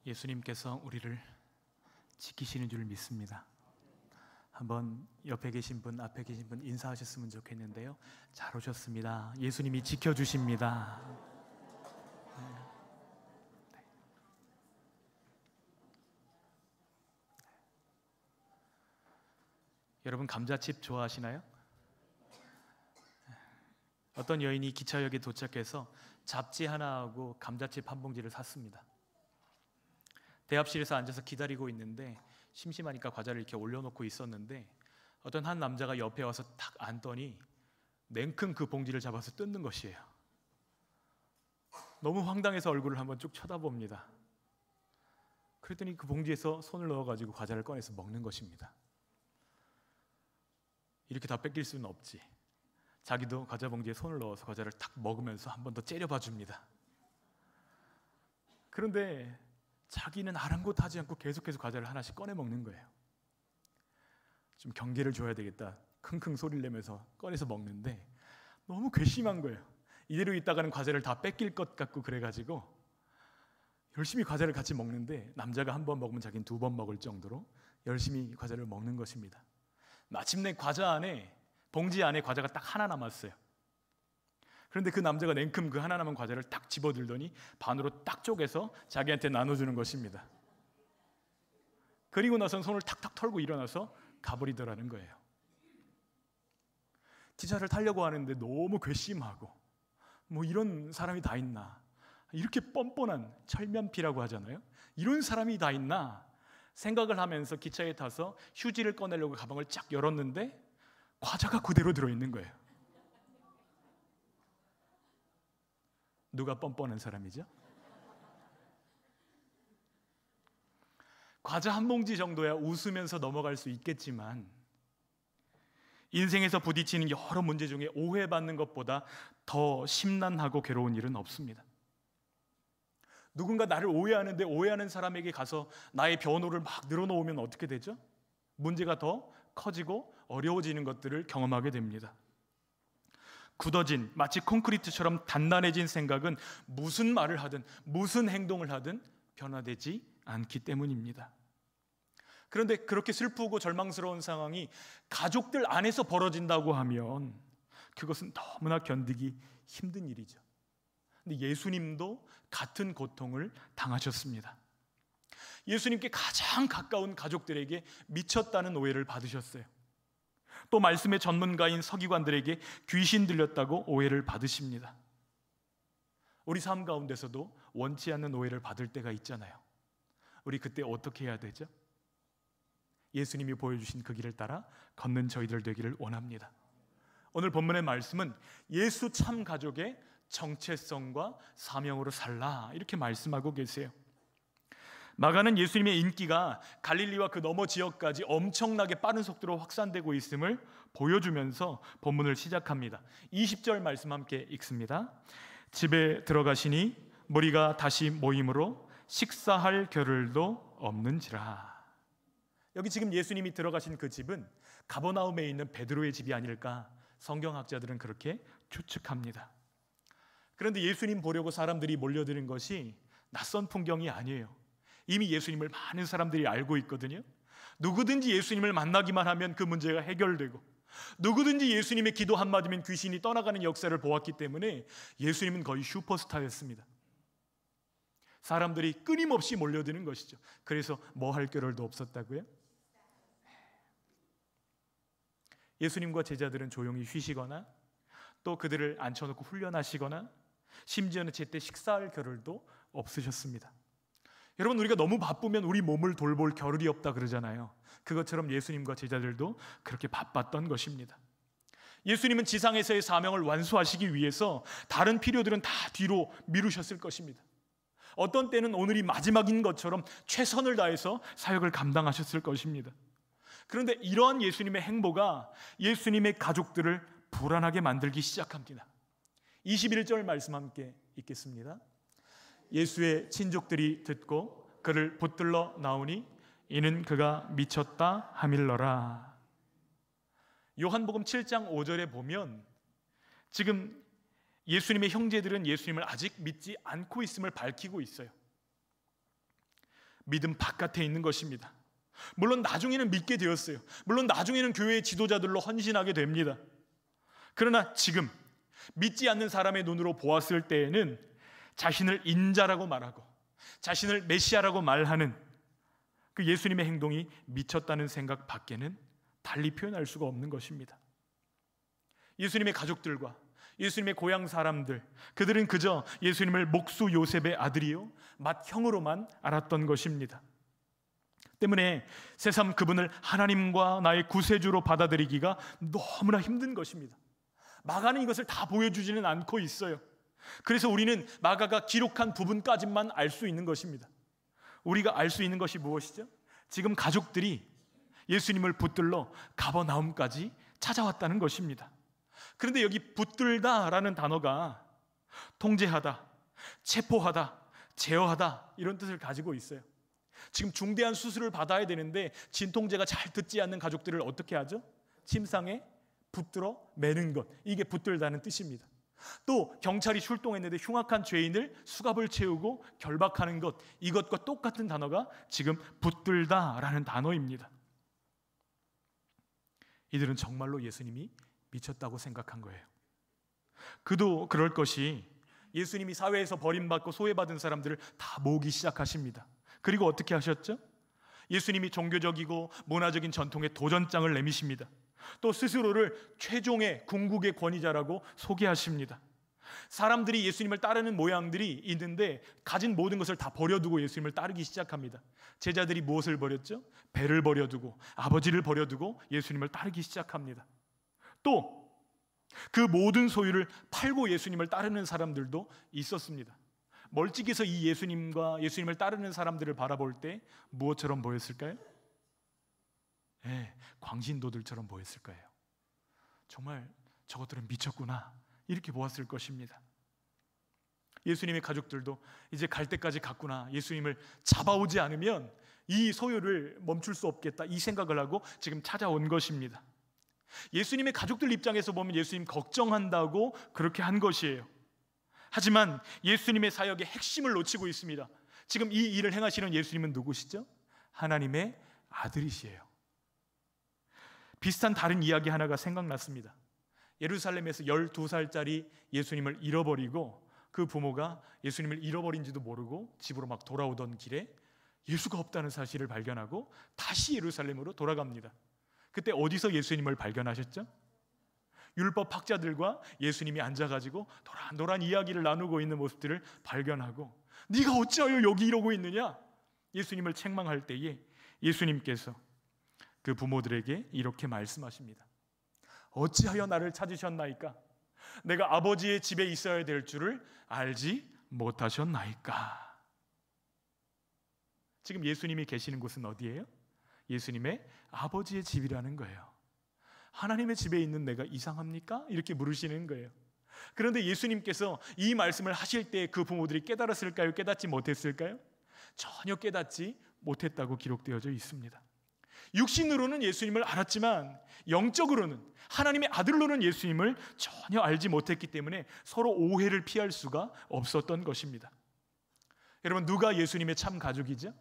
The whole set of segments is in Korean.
예수님께서 우리를 지키시는 줄 믿습니다. 한번 옆에 계신 분, 앞에 계신 분 인사하셨으면 좋겠는데요. 잘 오셨습니다. 예수님이 지켜주십니다. 여러분 감자칩 좋아하시나요? 어떤 여인이 기차역에 도착해서 잡지 하나하고 감자칩 한 봉지를 샀습니다. 대합실에서 앉아서 기다리고 있는데 심심하니까 과자를 이렇게 올려놓고 있었는데 어떤 한 남자가 옆에 와서 탁 앉더니 냉큼 그 봉지를 잡아서 뜯는 것이에요. 너무 황당해서 얼굴을 한번 쭉 쳐다봅니다. 그랬더니 그 봉지에서 손을 넣어가지고 과자를 꺼내서 먹는 것입니다. 이렇게 다 뺏길 수는 없지. 자기도 과자 봉지에 손을 넣어서 과자를 탁 먹으면서 한 번 더 째려봐 줍니다. 그런데 자기는 아랑곳하지 않고 계속해서 과자를 하나씩 꺼내 먹는 거예요. 좀 경계를 줘야 되겠다 킁킁 소리를 내면서 꺼내서 먹는데 너무 괘씸한 거예요. 이대로 있다가는 과자를 다 뺏길 것 같고 그래가지고 열심히 과자를 같이 먹는데 남자가 한 번 먹으면 자기는 두 번 먹을 정도로 열심히 과자를 먹는 것입니다. 마침내 봉지 안에 과자가 딱 하나 남았어요. 그런데 그 남자가 냉큼 그 하나 남은 과자를 딱 집어들더니 반으로 딱 쪼개서 자기한테 나눠주는 것입니다. 그리고 나선 손을 탁탁 털고 일어나서 가버리더라는 거예요. 기차를 타려고 하는데 너무 괘씸하고 뭐 이런 사람이 다 있나, 이렇게 뻔뻔한 철면피라고 하잖아요. 이런 사람이 다 있나 생각을 하면서 기차에 타서 휴지를 꺼내려고 가방을 쫙 열었는데 과자가 그대로 들어있는 거예요. 누가 뻔뻔한 사람이죠? 과자 한 봉지 정도야 웃으면서 넘어갈 수 있겠지만 인생에서 부딪히는 여러 문제 중에 오해받는 것보다 더 심란하고 괴로운 일은 없습니다. 누군가 나를 오해하는데 오해하는 사람에게 가서 나의 변호를 막 늘어놓으면 어떻게 되죠? 문제가 더 커지고 어려워지는 것들을 경험하게 됩니다. 굳어진 마치 콘크리트처럼 단단해진 생각은 무슨 말을 하든 무슨 행동을 하든 변화되지 않기 때문입니다. 그런데 그렇게 슬프고 절망스러운 상황이 가족들 안에서 벌어진다고 하면 그것은 너무나 견디기 힘든 일이죠. 근데 예수님도 같은 고통을 당하셨습니다. 예수님께 가장 가까운 가족들에게 미쳤다는 오해를 받으셨어요. 또 말씀의 전문가인 서기관들에게 귀신 들렸다고 오해를 받으십니다. 우리 삶 가운데서도 원치 않는 오해를 받을 때가 있잖아요. 우리 그때 어떻게 해야 되죠? 예수님이 보여주신 그 길을 따라 걷는 저희들 되기를 원합니다. 오늘 본문의 말씀은 예수 참 가족의 정체성과 사명으로 살라 이렇게 말씀하고 계세요. 마가는 예수님의 인기가 갈릴리와 그 너머 지역까지 엄청나게 빠른 속도로 확산되고 있음을 보여주면서 본문을 시작합니다. 20절 말씀 함께 읽습니다. 집에 들어가시니 무리가 다시 모임으로 식사할 겨를도 없는지라. 여기 지금 예수님이 들어가신 그 집은 가버나움에 있는 베드로의 집이 아닐까 성경학자들은 그렇게 추측합니다. 그런데 예수님 보려고 사람들이 몰려드는 것이 낯선 풍경이 아니에요. 이미 예수님을 많은 사람들이 알고 있거든요. 누구든지 예수님을 만나기만 하면 그 문제가 해결되고 누구든지 예수님의 기도 한마디면 귀신이 떠나가는 역사를 보았기 때문에 예수님은 거의 슈퍼스타였습니다. 사람들이 끊임없이 몰려드는 것이죠. 그래서 뭐 할 겨를도 없었다고요? 예수님과 제자들은 조용히 쉬시거나 또 그들을 앉혀놓고 훈련하시거나 심지어는 제때 식사할 겨를도 없으셨습니다. 여러분, 우리가 너무 바쁘면 우리 몸을 돌볼 겨를이 없다 그러잖아요. 그것처럼 예수님과 제자들도 그렇게 바빴던 것입니다. 예수님은 지상에서의 사명을 완수하시기 위해서 다른 필요들은 다 뒤로 미루셨을 것입니다. 어떤 때는 오늘이 마지막인 것처럼 최선을 다해서 사역을 감당하셨을 것입니다. 그런데 이러한 예수님의 행보가 예수님의 가족들을 불안하게 만들기 시작합니다. 21절 말씀 함께 읽겠습니다. 예수의 친족들이 듣고 그를 붙들러 나오니 이는 그가 미쳤다 하밀러라. 요한복음 7장 5절에 보면 지금 예수님의 형제들은 예수님을 아직 믿지 않고 있음을 밝히고 있어요. 믿음 바깥에 있는 것입니다. 물론 나중에는 믿게 되었어요. 물론 나중에는 교회의 지도자들로 헌신하게 됩니다. 그러나 지금 믿지 않는 사람의 눈으로 보았을 때에는 자신을 인자라고 말하고 자신을 메시아라고 말하는 그 예수님의 행동이 미쳤다는 생각 밖에는 달리 표현할 수가 없는 것입니다. 예수님의 가족들과 예수님의 고향 사람들, 그들은 그저 예수님을 목수 요셉의 아들이요 맏형으로만 알았던 것입니다. 때문에 새삼 그분을 하나님과 나의 구세주로 받아들이기가 너무나 힘든 것입니다. 마가는 이것을 다 보여주지는 않고 있어요. 그래서 우리는 마가가 기록한 부분까지만 알 수 있는 것입니다. 우리가 알 수 있는 것이 무엇이죠? 지금 가족들이 예수님을 붙들러 가버나움까지 찾아왔다는 것입니다. 그런데 여기 붙들다라는 단어가 통제하다, 체포하다, 제어하다 이런 뜻을 가지고 있어요. 지금 중대한 수술을 받아야 되는데 진통제가 잘 듣지 않는 가족들을 어떻게 하죠? 침상에 붙들어 매는 것, 이게 붙들다는 뜻입니다. 또 경찰이 출동했는데 흉악한 죄인을 수갑을 채우고 결박하는 것, 이것과 똑같은 단어가 지금 붙들다라는 단어입니다. 이들은 정말로 예수님이 미쳤다고 생각한 거예요. 그도 그럴 것이 예수님이 사회에서 버림받고 소외받은 사람들을 다 모으기 시작하십니다. 그리고 어떻게 하셨죠? 예수님이 종교적이고 문화적인 전통에 도전장을 내미십니다. 또 스스로를 최종의 궁극의 권위자라고 소개하십니다. 사람들이 예수님을 따르는 모양들이 있는데 가진 모든 것을 다 버려두고 예수님을 따르기 시작합니다. 제자들이 무엇을 버렸죠? 배를 버려두고 아버지를 버려두고 예수님을 따르기 시작합니다. 또 그 모든 소유를 팔고 예수님을 따르는 사람들도 있었습니다. 멀찍이서 이 예수님과 예수님을 따르는 사람들을 바라볼 때 무엇처럼 보였을까요? 광신도들처럼 보였을 거예요. 정말 저것들은 미쳤구나 이렇게 보았을 것입니다. 예수님의 가족들도 이제 갈 때까지 갔구나, 예수님을 잡아오지 않으면 이 소유를 멈출 수 없겠다, 이 생각을 하고 지금 찾아온 것입니다. 예수님의 가족들 입장에서 보면 예수님 걱정한다고 그렇게 한 것이에요. 하지만 예수님의 사역의 핵심을 놓치고 있습니다. 지금 이 일을 행하시는 예수님은 누구시죠? 하나님의 아들이시에요. 비슷한 다른 이야기 하나가 생각났습니다. 예루살렘에서 12살짜리 예수님을 잃어버리고 그 부모가 예수님을 잃어버린지도 모르고 집으로 막 돌아오던 길에 예수가 없다는 사실을 발견하고 다시 예루살렘으로 돌아갑니다. 그때 어디서 예수님을 발견하셨죠? 율법 학자들과 예수님이 앉아가지고 도란도란 이야기를 나누고 있는 모습들을 발견하고 네가 어찌하여 여기 이러고 있느냐? 예수님을 책망할 때에 예수님께서 그 부모들에게 이렇게 말씀하십니다. 어찌하여 나를 찾으셨나이까? 내가 아버지의 집에 있어야 될 줄을 알지 못하셨나이까? 지금 예수님이 계시는 곳은 어디예요? 예수님의 아버지의 집이라는 거예요. 하나님의 집에 있는 내가 이상합니까? 이렇게 물으시는 거예요. 그런데 예수님께서 이 말씀을 하실 때 그 부모들이 깨달았을까요? 깨닫지 못했을까요? 전혀 깨닫지 못했다고 기록되어져 있습니다. 육신으로는 예수님을 알았지만 영적으로는 하나님의 아들로는 예수님을 전혀 알지 못했기 때문에 서로 오해를 피할 수가 없었던 것입니다. 여러분, 누가 예수님의 참 가족이죠?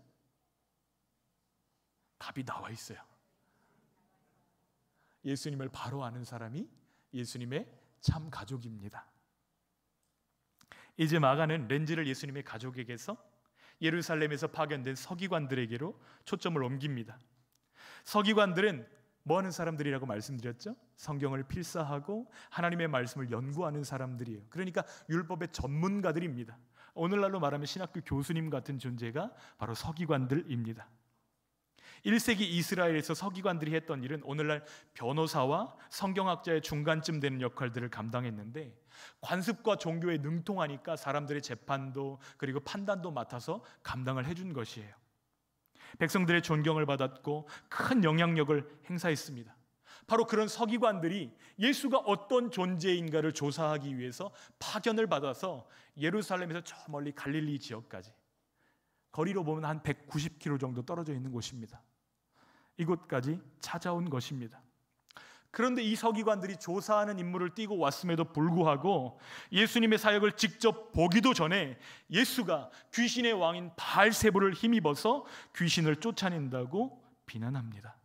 답이 나와 있어요. 예수님을 바로 아는 사람이 예수님의 참 가족입니다. 이제 마가는 렌즈를 예수님의 가족에게서 예루살렘에서 파견된 서기관들에게로 초점을 옮깁니다. 서기관들은 뭐 하는 사람들이라고 말씀드렸죠? 성경을 필사하고 하나님의 말씀을 연구하는 사람들이에요. 그러니까 율법의 전문가들입니다. 오늘날로 말하면 신학교 교수님 같은 존재가 바로 서기관들입니다. 1세기 이스라엘에서 서기관들이 했던 일은 오늘날 변호사와 성경학자의 중간쯤 되는 역할들을 감당했는데 관습과 종교에 능통하니까 사람들의 재판도 그리고 판단도 맡아서 감당을 해준 것이에요. 백성들의 존경을 받았고 큰 영향력을 행사했습니다. 바로 그런 서기관들이 예수가 어떤 존재인가를 조사하기 위해서 파견을 받아서 예루살렘에서 저 멀리 갈릴리 지역까지, 거리로 보면 한 190km 정도 떨어져 있는 곳입니다. 이곳까지 찾아온 것입니다. 그런데 이 서기관들이 조사하는 임무를 띠고 왔음에도 불구하고 예수님의 사역을 직접 보기도 전에 예수가 귀신의 왕인 바알세불을 힘입어서 귀신을 쫓아낸다고 비난합니다.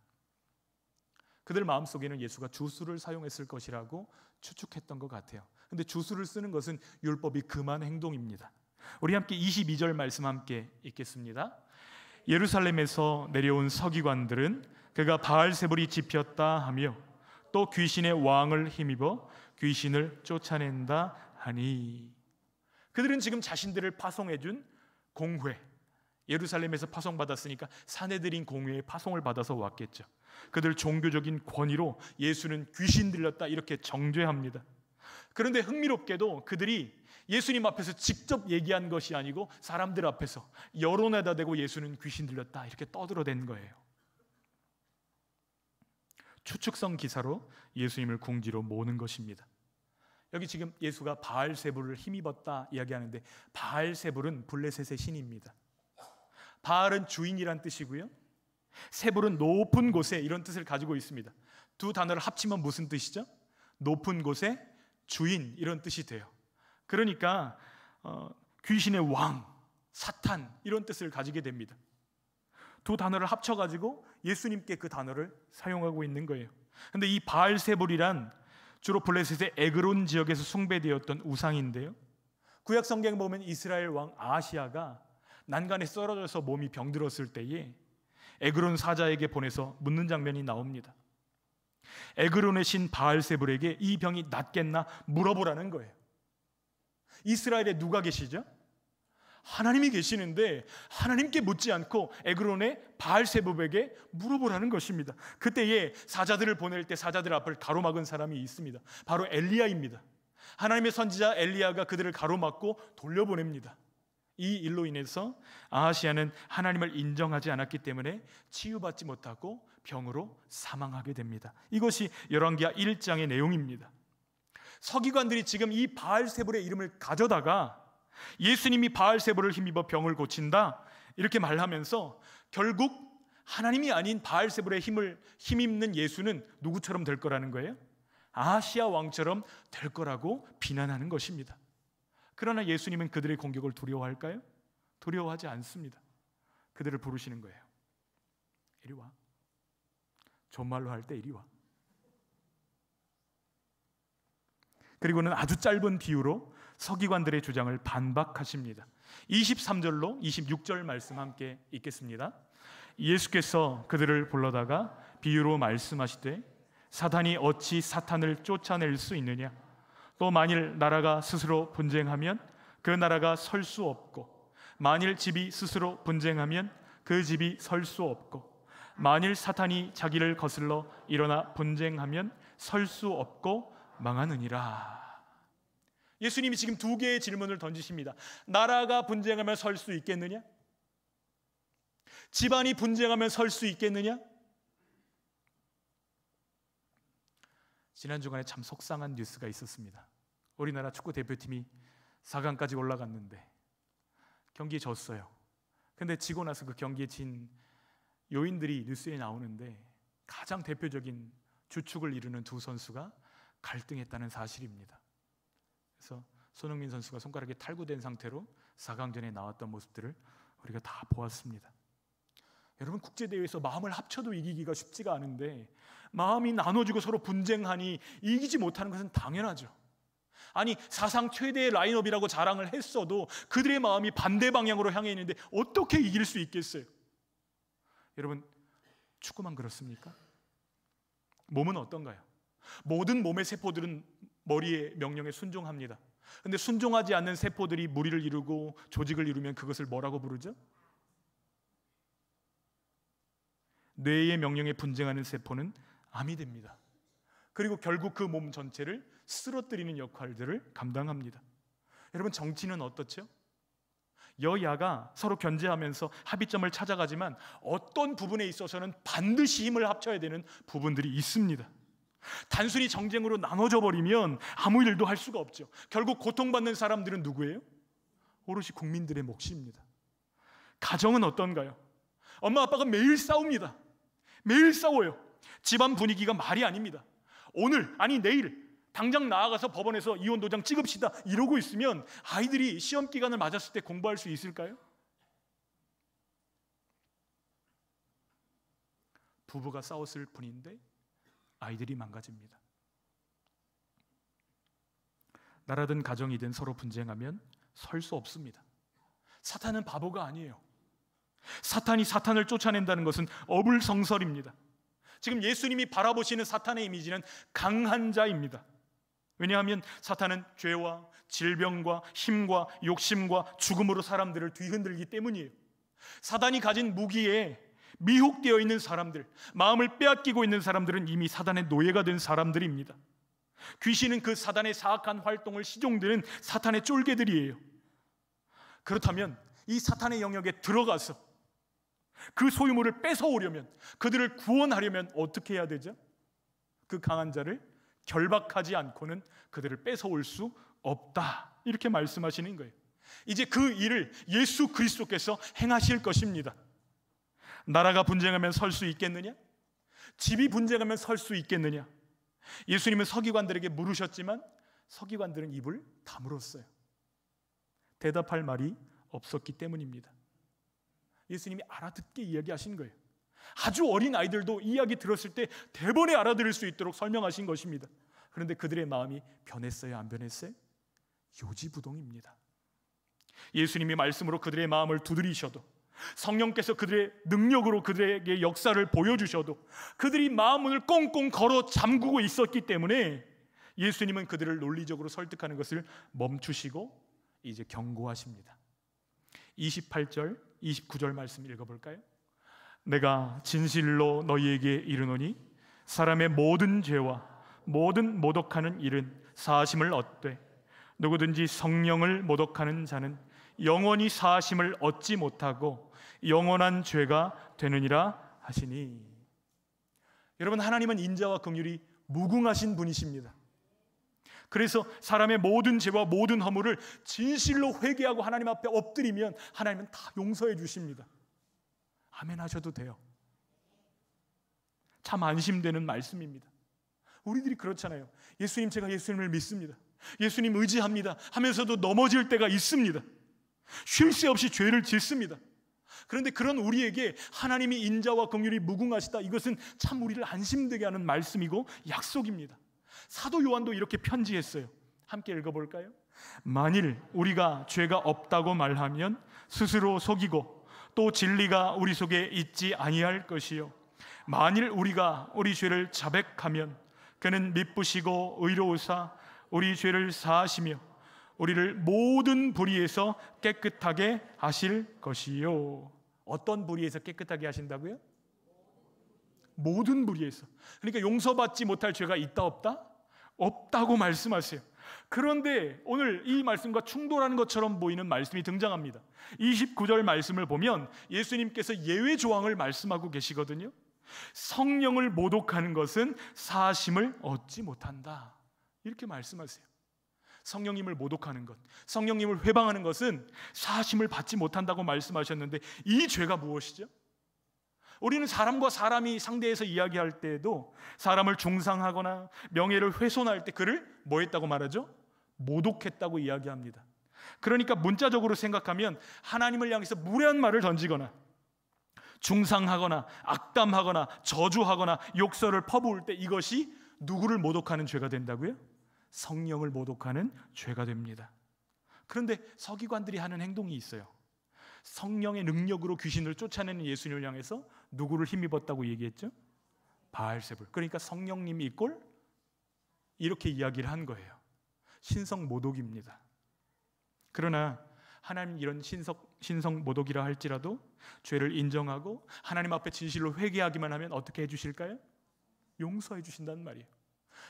그들 마음속에는 예수가 주술을 사용했을 것이라고 추측했던 것 같아요. 근데 주술을 쓰는 것은 율법이 금한 행동입니다. 우리 함께 22절 말씀 함께 읽겠습니다. 예루살렘에서 내려온 서기관들은 그가 바알세불이 집혔다 하며 또 귀신의 왕을 힘입어 귀신을 쫓아낸다 하니, 그들은 지금 자신들을 파송해준 공회, 예루살렘에서 파송받았으니까 사내들인 공회에 파송을 받아서 왔겠죠. 그들 종교적인 권위로 예수는 귀신 들렸다 이렇게 정죄합니다. 그런데 흥미롭게도 그들이 예수님 앞에서 직접 얘기한 것이 아니고 사람들 앞에서 여론에다 대고 예수는 귀신 들렸다 이렇게 떠들어댄 거예요. 추측성 기사로 예수님을 궁지로 모는 것입니다. 여기 지금 예수가 바알세불을 힘입었다 이야기하는데, 바알세불은 블레셋의 신입니다. 바알은 주인이란 뜻이고요, 세불은 높은 곳에 이런 뜻을 가지고 있습니다. 두 단어를 합치면 무슨 뜻이죠? 높은 곳에 주인 이런 뜻이 돼요. 그러니까 귀신의 왕, 사탄 이런 뜻을 가지게 됩니다. 두 단어를 합쳐가지고 예수님께 그 단어를 사용하고 있는 거예요. 근데 이 바알세불이란 주로 블레셋의 에그론 지역에서 숭배되었던 우상인데요, 구약 성경 보면 이스라엘 왕 아하시아가 난간에 쓰러져서 몸이 병들었을 때에 에그론 사자에게 보내서 묻는 장면이 나옵니다. 에그론의 신 바알세불에게 이 병이 낫겠나 물어보라는 거예요. 이스라엘에 누가 계시죠? 하나님이 계시는데 하나님께 묻지 않고 에그론의 바알세불에게 물어보라는 것입니다. 그때에 사자들을 보낼 때 사자들 앞을 가로막은 사람이 있습니다. 바로 엘리야입니다. 하나님의 선지자 엘리야가 그들을 가로막고 돌려보냅니다. 이 일로 인해서 아하시아는 하나님을 인정하지 않았기 때문에 치유받지 못하고 병으로 사망하게 됩니다. 이것이 열왕기하 1장의 내용입니다. 서기관들이 지금 이 바알세불의 이름을 가져다가 예수님이 바알세불을 힘입어 병을 고친다 이렇게 말하면서 결국 하나님이 아닌 바알세불의 힘입는 예수는 누구처럼 될 거라는 거예요? 아하시아 왕처럼 될 거라고 비난하는 것입니다. 그러나 예수님은 그들의 공격을 두려워할까요? 두려워하지 않습니다. 그들을 부르시는 거예요. 이리 와. 존말로 할 때 이리 와. 그리고는 아주 짧은 비유로 서기관들의 주장을 반박하십니다. 23절로 26절 말씀 함께 읽겠습니다. 예수께서 그들을 불러다가 비유로 말씀하시되 사탄이 어찌 사탄을 쫓아낼 수 있느냐? 또 만일 나라가 스스로 분쟁하면 그 나라가 설 수 없고, 만일 집이 스스로 분쟁하면 그 집이 설 수 없고, 만일 사탄이 자기를 거슬러 일어나 분쟁하면 설 수 없고 망하느니라. 예수님이 지금 두 개의 질문을 던지십니다. 나라가 분쟁하면 설 수 있겠느냐? 집안이 분쟁하면 설 수 있겠느냐? 지난 주간에 참 속상한 뉴스가 있었습니다. 우리나라 축구 대표팀이 4강까지 올라갔는데 경기에 졌어요. 근데 지고 나서 그 경기에 진 요인들이 뉴스에 나오는데 가장 대표적인 주축을 이루는 두 선수가 갈등했다는 사실입니다. 그래서 손흥민 선수가 손가락에 탈구된 상태로 4강전에 나왔던 모습들을 우리가 다 보았습니다. 여러분, 국제대회에서 마음을 합쳐도 이기기가 쉽지가 않은데 마음이 나눠지고 서로 분쟁하니 이기지 못하는 것은 당연하죠. 아니, 사상 최대의 라인업이라고 자랑을 했어도 그들의 마음이 반대 방향으로 향해 있는데 어떻게 이길 수 있겠어요? 여러분, 축구만 그렇습니까? 몸은 어떤가요? 모든 몸의 세포들은 머리의 명령에 순종합니다. 그런데 순종하지 않는 세포들이 무리를 이루고 조직을 이루면 그것을 뭐라고 부르죠? 뇌의 명령에 분쟁하는 세포는 암이 됩니다. 그리고 결국 그 몸 전체를 쓰러뜨리는 역할들을 감당합니다. 여러분, 정치는 어떻죠? 여야가 서로 견제하면서 합의점을 찾아가지만 어떤 부분에 있어서는 반드시 힘을 합쳐야 되는 부분들이 있습니다. 단순히 정쟁으로 나눠져 버리면 아무 일도 할 수가 없죠. 결국 고통받는 사람들은 누구예요? 오롯이 국민들의 몫입니다. 가정은 어떤가요? 엄마 아빠가 매일 싸웁니다. 매일 싸워요. 집안 분위기가 말이 아닙니다. 오늘 아니 내일 당장 나아가서 법원에서 이혼 도장 찍읍시다 이러고 있으면 아이들이 시험 기간을 맞았을 때 공부할 수 있을까요? 부부가 싸웠을 뿐인데 아이들이 망가집니다. 나라든 가정이든 서로 분쟁하면 설 수 없습니다. 사탄은 바보가 아니에요. 사탄이 사탄을 쫓아낸다는 것은 어불성설입니다. 지금 예수님이 바라보시는 사탄의 이미지는 강한 자입니다. 왜냐하면 사탄은 죄와 질병과 힘과 욕심과 죽음으로 사람들을 뒤흔들기 때문이에요. 사단이 가진 무기에 미혹되어 있는 사람들, 마음을 빼앗기고 있는 사람들은 이미 사단의 노예가 된 사람들입니다. 귀신은 그 사단의 사악한 활동을 시종드는 사탄의 쫄개들이에요. 그렇다면 이 사탄의 영역에 들어가서 그 소유물을 뺏어오려면, 그들을 구원하려면 어떻게 해야 되죠? 그 강한 자를 결박하지 않고는 그들을 뺏어올 수 없다, 이렇게 말씀하시는 거예요. 이제 그 일을 예수 그리스도께서 행하실 것입니다. 나라가 분쟁하면 설 수 있겠느냐? 집이 분쟁하면 설 수 있겠느냐? 예수님은 서기관들에게 물으셨지만 서기관들은 입을 다물었어요. 대답할 말이 없었기 때문입니다. 예수님이 알아듣게 이야기하신 거예요. 아주 어린 아이들도 이야기 들었을 때 대번에 알아들을 수 있도록 설명하신 것입니다. 그런데 그들의 마음이 변했어요, 안 변했어요? 요지부동입니다. 예수님이 말씀으로 그들의 마음을 두드리셔도, 성령께서 그들의 능력으로 그들에게 역사를 보여주셔도 그들이 마음문을 꽁꽁 걸어 잠그고 있었기 때문에 예수님은 그들을 논리적으로 설득하는 것을 멈추시고 이제 경고하십니다. 28절, 29절 말씀 읽어볼까요? 내가 진실로 너희에게 이르노니 사람의 모든 죄와 모든 모독하는 일은 사하심을 얻되 누구든지 성령을 모독하는 자는 영원히 사하심을 얻지 못하고 영원한 죄가 되느니라 하시니. 여러분, 하나님은 인자와 긍휼이 무궁하신 분이십니다. 그래서 사람의 모든 죄와 모든 허물을 진실로 회개하고 하나님 앞에 엎드리면 하나님은 다 용서해 주십니다. 아멘 하셔도 돼요. 참 안심되는 말씀입니다. 우리들이 그렇잖아요. 예수님, 제가 예수님을 믿습니다, 예수님 의지합니다 하면서도 넘어질 때가 있습니다. 쉴 새 없이 죄를 짓습니다. 그런데 그런 우리에게 하나님이 인자와 긍휼이 무궁하시다, 이것은 참 우리를 안심되게 하는 말씀이고 약속입니다. 사도 요한도 이렇게 편지했어요. 함께 읽어볼까요? 만일 우리가 죄가 없다고 말하면 스스로 속이고 또 진리가 우리 속에 있지 아니할 것이요 만일 우리가 우리 죄를 자백하면 그는 미쁘시고 의로우사 우리 죄를 사하시며 우리를 모든 불의에서 깨끗하게 하실 것이요. 어떤 불의에서 깨끗하게 하신다고요? 모든 불의에서. 그러니까 용서받지 못할 죄가 있다 없다? 없다고 말씀하세요. 그런데 오늘 이 말씀과 충돌하는 것처럼 보이는 말씀이 등장합니다. 29절 말씀을 보면 예수님께서 예외 조항을 말씀하고 계시거든요. 성령을 모독하는 것은 사하심을 얻지 못한다, 이렇게 말씀하세요. 성령님을 모독하는 것, 성령님을 회방하는 것은 사하심을 받지 못한다고 말씀하셨는데, 이 죄가 무엇이죠? 우리는 사람과 사람이 상대해서 이야기할 때에도 사람을 중상하거나 명예를 훼손할 때 그를 뭐 했다고 말하죠? 모독했다고 이야기합니다. 그러니까 문자적으로 생각하면 하나님을 향해서 무례한 말을 던지거나 중상하거나 악담하거나 저주하거나 욕설을 퍼부을 때 이것이 누구를 모독하는 죄가 된다고요? 성령을 모독하는 죄가 됩니다. 그런데 서기관들이 하는 행동이 있어요. 성령의 능력으로 귀신을 쫓아내는 예수님을 향해서 누구를 힘입었다고 얘기했죠? 바알세불. 그러니까 성령님이 이꼴 이렇게 이야기를 한 거예요. 신성 모독입니다. 그러나 하나님 이런 신성 모독이라 할지라도 죄를 인정하고 하나님 앞에 진실로 회개하기만 하면 어떻게 해주실까요? 용서해 주신다는 말이에요.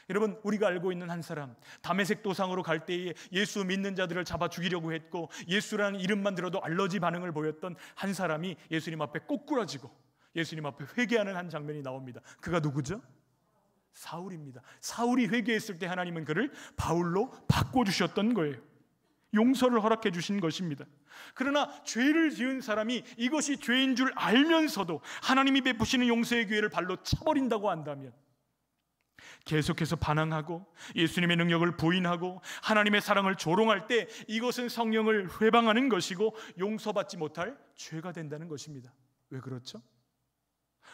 여러분, 우리가 알고 있는 한 사람, 다메섹 도상으로 갈 때에 예수 믿는 자들을 잡아 죽이려고 했고 예수라는 이름만 들어도 알러지 반응을 보였던 한 사람이 예수님 앞에 꼬꾸라지고 예수님 앞에 회개하는 한 장면이 나옵니다. 그가 누구죠? 사울입니다. 사울이 회개했을 때 하나님은 그를 바울로 바꿔주셨던 거예요. 용서를 허락해 주신 것입니다. 그러나 죄를 지은 사람이 이것이 죄인 줄 알면서도 하나님이 베푸시는 용서의 기회를 발로 차버린다고 한다면, 계속해서 반항하고 예수님의 능력을 부인하고 하나님의 사랑을 조롱할 때 이것은 성령을 회방하는 것이고 용서받지 못할 죄가 된다는 것입니다. 왜 그렇죠?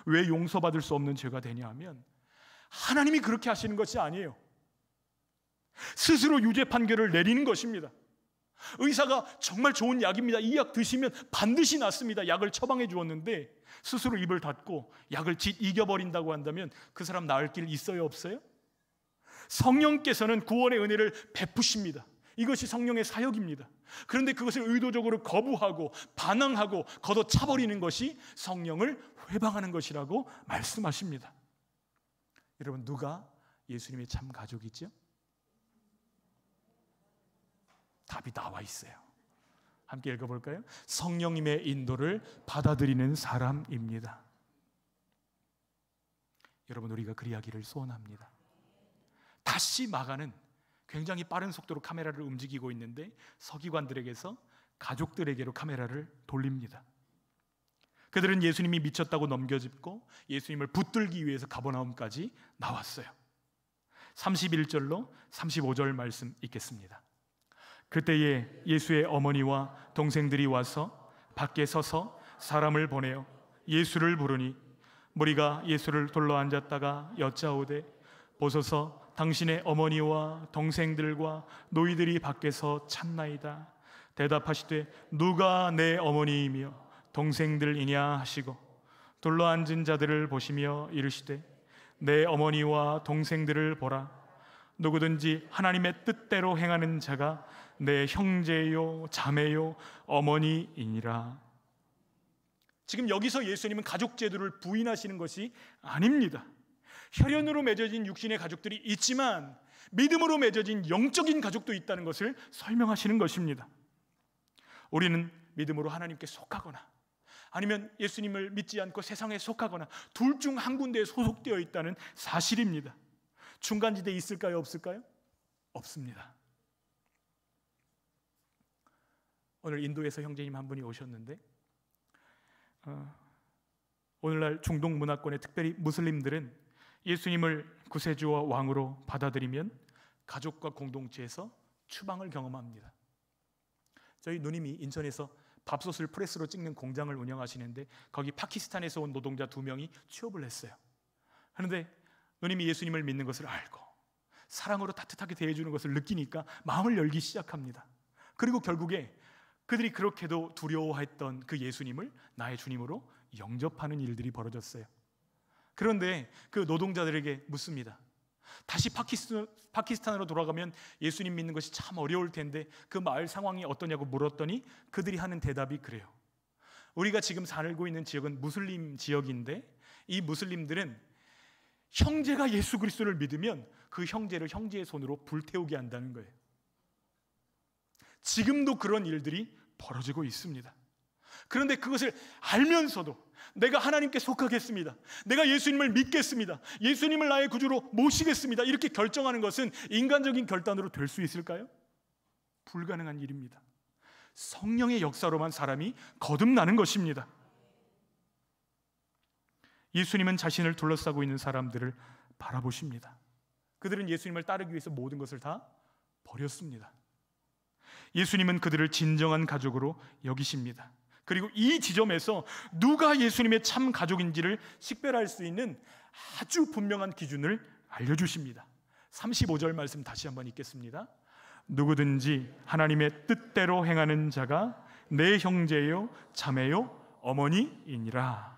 왜 용서받을 수 없는 죄가 되냐 하면 하나님이 그렇게 하시는 것이 아니에요. 스스로 유죄 판결을 내리는 것입니다. 의사가 정말 좋은 약입니다, 이 약 드시면 반드시 낫습니다, 약을 처방해 주었는데 스스로 입을 닫고 약을 이겨버린다고 한다면 그 사람 나을 길 있어요, 없어요? 성령께서는 구원의 은혜를 베푸십니다. 이것이 성령의 사역입니다. 그런데 그것을 의도적으로 거부하고 반항하고 걷어차버리는 것이 성령을 회방하는 것이라고 말씀하십니다. 여러분, 누가 예수님의 참 가족이죠? 답이 나와 있어요. 함께 읽어볼까요? 성령님의 인도를 받아들이는 사람입니다. 여러분, 우리가 그리하기를 소원합니다. 다시 마가는 굉장히 빠른 속도로 카메라를 움직이고 있는데 서기관들에게서 가족들에게로 카메라를 돌립니다. 그들은 예수님이 미쳤다고 넘겨짚고 예수님을 붙들기 위해서 가버나움까지 나왔어요. 31절로 35절 말씀 읽겠습니다. 그때에 예수의 어머니와 동생들이 와서 밖에 서서 사람을 보내어 예수를 부르니 무리가 예수를 둘러앉았다가 여짜오되 보소서 당신의 어머니와 동생들과 노이들이 밖에서 찾나이다. 대답하시되 누가 내 어머니이며 동생들이냐 하시고 둘러앉은 자들을 보시며 이르시되 내 어머니와 동생들을 보라. 누구든지 하나님의 뜻대로 행하는 자가 내 형제요 자매요 어머니이니라. 지금 여기서 예수님은 가족 제도를 부인하시는 것이 아닙니다. 혈연으로 맺어진 육신의 가족들이 있지만 믿음으로 맺어진 영적인 가족도 있다는 것을 설명하시는 것입니다. 우리는 믿음으로 하나님께 속하거나 아니면 예수님을 믿지 않고 세상에 속하거나 둘 중 한 군데에 소속되어 있다는 사실입니다. 중간지대에 있을까요, 없을까요? 없습니다. 오늘 인도에서 형제님 한 분이 오셨는데 오늘날 중동 문화권의 특별히 무슬림들은 예수님을 구세주와 왕으로 받아들이면 가족과 공동체에서 추방을 경험합니다. 저희 누님이 인천에서 밥솥을 프레스로 찍는 공장을 운영하시는데 거기 파키스탄에서 온 노동자 2명이 취업을 했어요. 그런데 누님이 예수님을 믿는 것을 알고 사랑으로 따뜻하게 대해주는 것을 느끼니까 마음을 열기 시작합니다. 그리고 결국에 그들이 그렇게도 두려워했던 그 예수님을 나의 주님으로 영접하는 일들이 벌어졌어요. 그런데 그 노동자들에게 묻습니다. 다시 파키스탄으로 돌아가면 예수님 믿는 것이 참 어려울 텐데 그 마을 상황이 어떠냐고 물었더니 그들이 하는 대답이 그래요. 우리가 지금 살고 있는 지역은 무슬림 지역인데 이 무슬림들은 형제가 예수 그리스도를 믿으면 그 형제를 형제의 손으로 불태우게 한다는 거예요. 지금도 그런 일들이 벌어지고 있습니다. 그런데 그것을 알면서도 내가 하나님께 속하겠습니다, 내가 예수님을 믿겠습니다, 예수님을 나의 구주로 모시겠습니다, 이렇게 결정하는 것은 인간적인 결단으로 될 수 있을까요? 불가능한 일입니다. 성령의 역사로만 사람이 거듭나는 것입니다. 예수님은 자신을 둘러싸고 있는 사람들을 바라보십니다. 그들은 예수님을 따르기 위해서 모든 것을 다 버렸습니다. 예수님은 그들을 진정한 가족으로 여기십니다. 그리고 이 지점에서 누가 예수님의 참 가족인지를 식별할 수 있는 아주 분명한 기준을 알려주십니다. 35절 말씀 다시 한번 읽겠습니다. 누구든지 하나님의 뜻대로 행하는 자가 내 형제요 자매요 어머니이니라.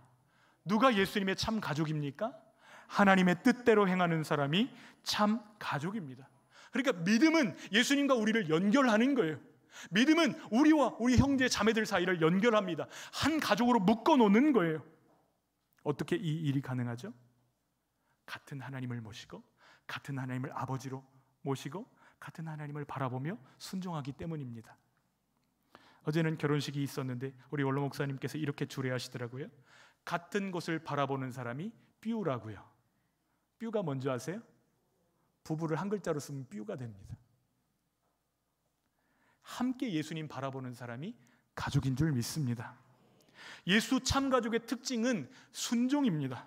누가 예수님의 참 가족입니까? 하나님의 뜻대로 행하는 사람이 참 가족입니다. 그러니까 믿음은 예수님과 우리를 연결하는 거예요. 믿음은 우리와 우리 형제 자매들 사이를 연결합니다. 한 가족으로 묶어놓는 거예요. 어떻게 이 일이 가능하죠? 같은 하나님을 모시고 같은 하나님을 아버지로 모시고 같은 하나님을 바라보며 순종하기 때문입니다. 어제는 결혼식이 있었는데 우리 원로 목사님께서 이렇게 주례하시더라고요. 같은 곳을 바라보는 사람이 뷰라고요. 뷰가 뭔지 아세요? 부부를 한 글자로 쓰면 뷰가 됩니다. 함께 예수님 바라보는 사람이 가족인 줄 믿습니다. 예수 참 가족의 특징은 순종입니다.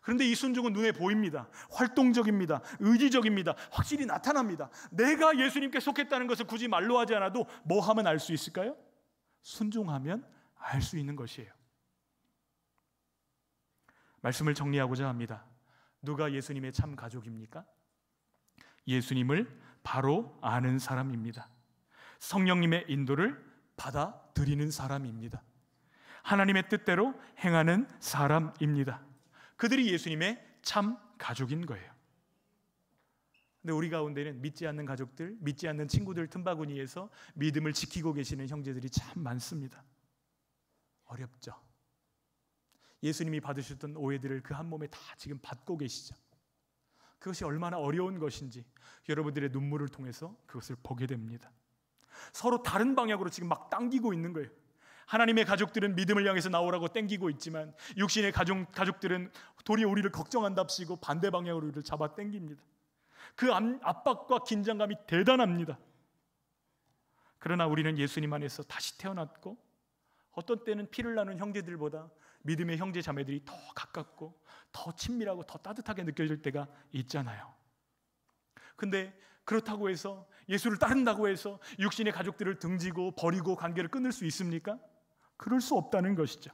그런데 이 순종은 눈에 보입니다. 활동적입니다. 의지적입니다. 확실히 나타납니다. 내가 예수님께 속했다는 것을 굳이 말로 하지 않아도 뭐 하면 알 수 있을까요? 순종하면 알 수 있는 것이에요. 말씀을 정리하고자 합니다. 누가 예수님의 참 가족입니까? 예수님을 바로 아는 사람입니다. 성령님의 인도를 받아들이는 사람입니다. 하나님의 뜻대로 행하는 사람입니다. 그들이 예수님의 참 가족인 거예요. 근데 우리 가운데는 믿지 않는 가족들, 믿지 않는 친구들 틈바구니에서 믿음을 지키고 계시는 형제들이 참 많습니다. 어렵죠. 예수님이 받으셨던 오해들을 그 한 몸에 다 지금 받고 계시죠. 그것이 얼마나 어려운 것인지 여러분들의 눈물을 통해서 그것을 보게 됩니다. 서로 다른 방향으로 지금 막 당기고 있는 거예요. 하나님의 가족들은 믿음을 향해서 나오라고 땡기고 있지만 육신의 가족들은 도리어 우리를 걱정한답시고 반대 방향으로 우리를 잡아 땡깁니다. 그 압박과 긴장감이 대단합니다. 그러나 우리는 예수님 안에서 다시 태어났고 어떤 때는 피를 나눈 형제들보다 믿음의 형제 자매들이 더 가깝고 더 친밀하고 더 따뜻하게 느껴질 때가 있잖아요. 근데 그렇다고 해서 예수를 따른다고 해서 육신의 가족들을 등지고 버리고 관계를 끊을 수 있습니까? 그럴 수 없다는 것이죠.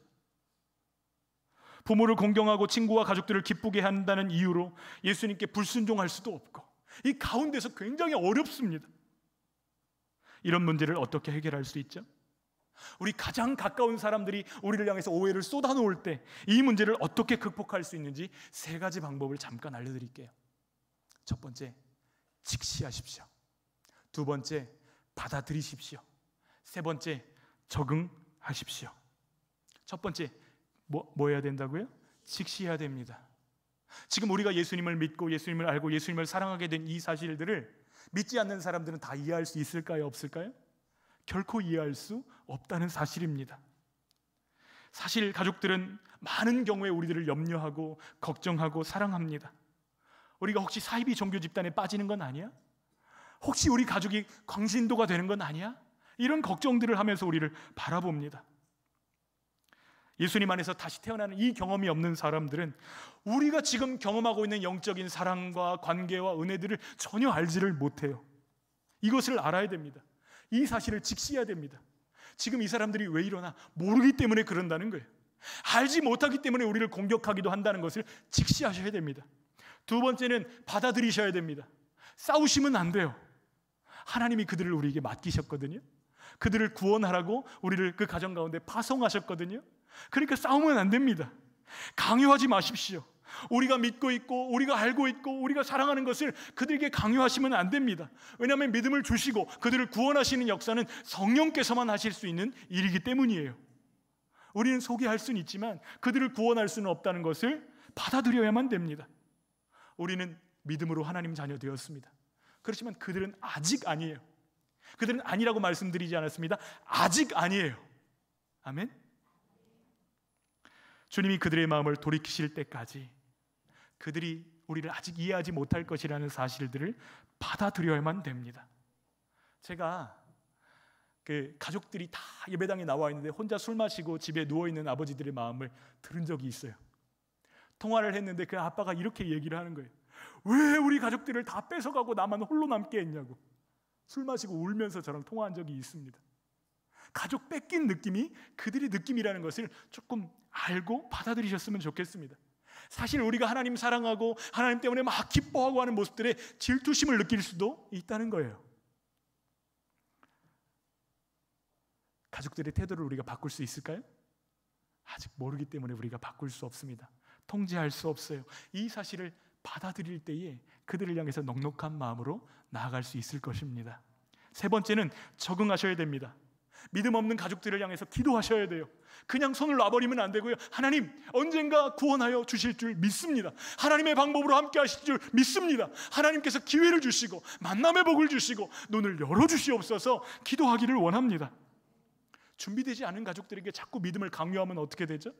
부모를 공경하고 친구와 가족들을 기쁘게 한다는 이유로 예수님께 불순종할 수도 없고 이 가운데서 굉장히 어렵습니다. 이런 문제를 어떻게 해결할 수 있죠? 우리 가장 가까운 사람들이 우리를 향해서 오해를 쏟아놓을 때 이 문제를 어떻게 극복할 수 있는지 세 가지 방법을 잠깐 알려드릴게요. 첫 번째, 직시하십시오. 두 번째, 받아들이십시오. 세 번째, 적응하십시오. 첫 번째, 뭐 해야 된다고요? 직시해야 됩니다. 지금 우리가 예수님을 믿고 예수님을 알고 예수님을 사랑하게 된 이 사실들을 믿지 않는 사람들은 다 이해할 수 있을까요? 없을까요? 결코 이해할 수 없다는 사실입니다. 사실 가족들은 많은 경우에 우리들을 염려하고 걱정하고 사랑합니다. 우리가 혹시 사이비 종교 집단에 빠지는 건 아니야? 혹시 우리 가족이 광신도가 되는 건 아니야? 이런 걱정들을 하면서 우리를 바라봅니다. 예수님 안에서 다시 태어나는 이 경험이 없는 사람들은 우리가 지금 경험하고 있는 영적인 사랑과 관계와 은혜들을 전혀 알지를 못해요. 이것을 알아야 됩니다. 이 사실을 직시해야 됩니다. 지금 이 사람들이 왜 이러나 모르기 때문에 그런다는 거예요. 알지 못하기 때문에 우리를 공격하기도 한다는 것을 직시하셔야 됩니다. 두 번째는 받아들이셔야 됩니다. 싸우시면 안 돼요. 하나님이 그들을 우리에게 맡기셨거든요. 그들을 구원하라고 우리를 그 가정 가운데 파송하셨거든요. 그러니까 싸우면 안 됩니다. 강요하지 마십시오. 우리가 믿고 있고 우리가 알고 있고 우리가 사랑하는 것을 그들에게 강요하시면 안 됩니다. 왜냐하면 믿음을 주시고 그들을 구원하시는 역사는 성령께서만 하실 수 있는 일이기 때문이에요. 우리는 소개할 수는 있지만 그들을 구원할 수는 없다는 것을 받아들여야만 됩니다. 우리는 믿음으로 하나님 자녀 되었습니다. 그렇지만 그들은 아직 아니에요. 그들은 아니라고 말씀드리지 않았습니다. 아직 아니에요. 아멘. 주님이 그들의 마음을 돌이키실 때까지 그들이 우리를 아직 이해하지 못할 것이라는 사실들을 받아들여야만 됩니다. 제가 그 가족들이 다 예배당에 나와 있는데 혼자 술 마시고 집에 누워있는 아버지들의 마음을 들은 적이 있어요. 통화를 했는데 그 아빠가 이렇게 얘기를 하는 거예요. 왜 우리 가족들을 다 뺏어가고 나만 홀로 남게 했냐고. 술 마시고 울면서 저랑 통화한 적이 있습니다. 가족 뺏긴 느낌이 그들의 느낌이라는 것을 조금 알고 받아들이셨으면 좋겠습니다. 사실 우리가 하나님 사랑하고 하나님 때문에 막 기뻐하고 하는 모습들에 질투심을 느낄 수도 있다는 거예요. 가족들의 태도를 우리가 바꿀 수 있을까요? 아직 모르기 때문에 우리가 바꿀 수 없습니다. 통제할 수 없어요. 이 사실을 받아들일 때에 그들을 향해서 넉넉한 마음으로 나아갈 수 있을 것입니다. 세 번째는 적응하셔야 됩니다. 믿음 없는 가족들을 향해서 기도하셔야 돼요. 그냥 손을 놔버리면 안 되고요. 하나님 언젠가 구원하여 주실 줄 믿습니다. 하나님의 방법으로 함께 하실 줄 믿습니다. 하나님께서 기회를 주시고 만남의 복을 주시고 눈을 열어주시옵소서 기도하기를 원합니다. 준비되지 않은 가족들에게 자꾸 믿음을 강요하면 어떻게 되죠?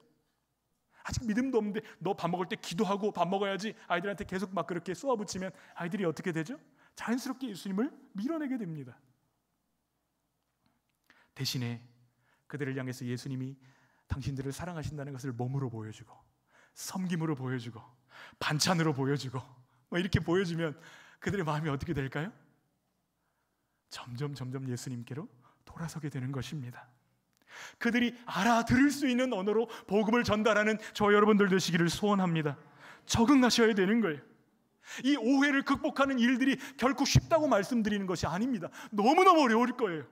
아직 믿음도 없는데 너 밥 먹을 때 기도하고 밥 먹어야지 아이들한테 계속 막 그렇게 쏘아붙이면 아이들이 어떻게 되죠? 자연스럽게 예수님을 밀어내게 됩니다. 대신에 그들을 향해서 예수님이 당신들을 사랑하신다는 것을 몸으로 보여주고 섬김으로 보여주고 반찬으로 보여주고 뭐 이렇게 보여주면 그들의 마음이 어떻게 될까요? 점점 예수님께로 돌아서게 되는 것입니다. 그들이 알아들을 수 있는 언어로 복음을 전달하는 저 여러분들 되시기를 소원합니다. 적응하셔야 되는 거예요. 이 오해를 극복하는 일들이 결코 쉽다고 말씀드리는 것이 아닙니다. 너무너무 어려울 거예요.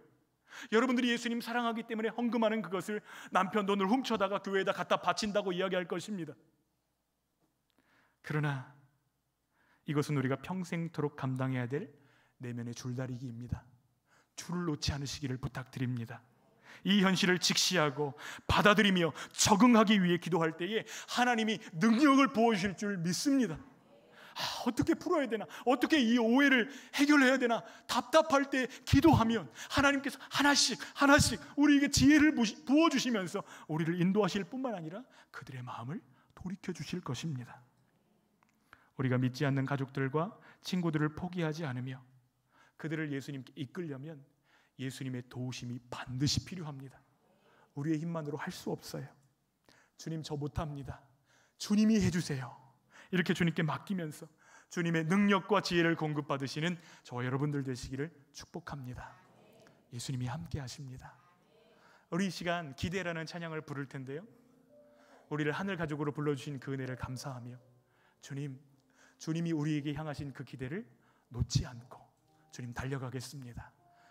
여러분들이 예수님 사랑하기 때문에 헌금하는 그것을 남편 돈을 훔쳐다가 교회에다 갖다 바친다고 이야기할 것입니다. 그러나 이것은 우리가 평생토록 감당해야 될 내면의 줄다리기입니다. 줄을 놓지 않으시기를 부탁드립니다. 이 현실을 직시하고 받아들이며 적응하기 위해 기도할 때에 하나님이 능력을 부어주실 줄 믿습니다. 어떻게 풀어야 되나? 어떻게 이 오해를 해결해야 되나? 답답할 때 기도하면 하나님께서 하나씩 우리에게 지혜를 부어주시면서 우리를 인도하실 뿐만 아니라 그들의 마음을 돌이켜주실 것입니다. 우리가 믿지 않는 가족들과 친구들을 포기하지 않으며 그들을 예수님께 이끌려면 예수님의 도우심이 반드시 필요합니다. 우리의 힘만으로 할 수 없어요. 주님, 저 못합니다. 주님이 해주세요. 이렇게 주님께 맡기면서 주님의 능력과 지혜를 공급받으시는 저와 여러분들 되시기를 축복합니다. 예수님이 함께 하십니다. 우리 이 시간 기대라는 찬양을 부를 텐데요, 우리를 하늘 가족으로 불러주신 그 은혜를 감사하며 주님이 우리에게 향하신 그 기대를 놓지 않고 주님 달려가겠습니다.